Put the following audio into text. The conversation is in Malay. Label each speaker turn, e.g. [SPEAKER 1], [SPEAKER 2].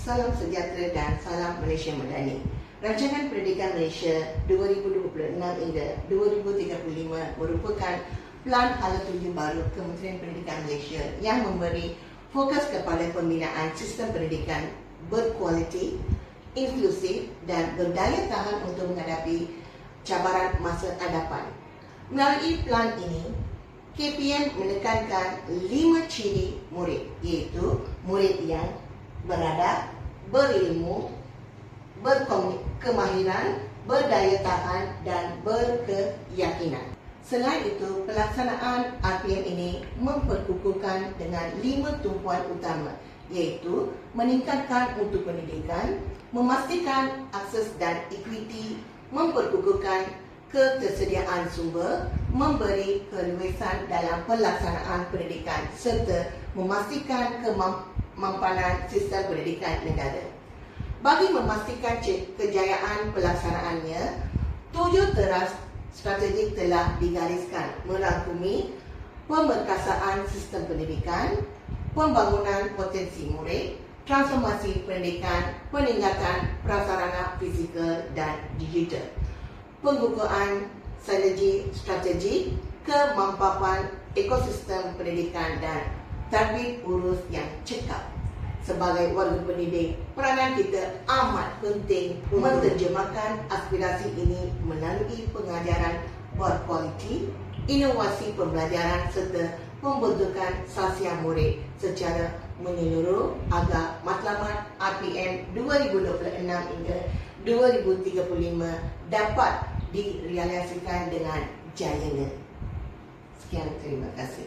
[SPEAKER 1] salam sejahtera dan salam Malaysia Madani. Rancangan Pendidikan Malaysia 2026 hingga 2035 merupakan pelan hala tuju baru Kementerian Pendidikan Malaysia yang memberi fokus kepada pembinaan sistem pendidikan berkualiti, inklusif dan berdaya tahan untuk menghadapi cabaran masa hadapan. Melalui pelan ini, KPM menekankan 5 ciri murid, iaitu murid yang beradab, berilmu, berkemahiran, berdaya tahan dan berkeyakinan. Selain itu, pelaksanaan RPM ini memperkukuhkan dengan 5 tumpuan utama, iaitu meningkatkan mutu pendidikan, memastikan akses dan equity, memperkukuhkan ketersediaan sumber, memberi keluasan dalam pelaksanaan pendidikan serta memastikan kemampanan sistem pendidikan negara. Bagi memastikan kejayaan pelaksanaannya, 7 teras strategik telah digariskan merangkumi pemerkasaan sistem pendidikan, pembangunan potensi murid, transformasi pendidikan, peningkatan prasarana fizikal dan digital, pembukaan sinergi strategi, kemampanan ekosistem pendidikan dan tadbir urus yang cekap. Sebagai warga pendidik, peranan kita amat penting menerjemahkan aspirasi ini melalui pengajaran berkualiti, inovasi pembelajaran serta pembentukan sasiar murid secara menyeluruh agar matlamat RPM 2026 hingga 2035 dapat direalisasikan dengan jayanya. Sekian, terima kasih.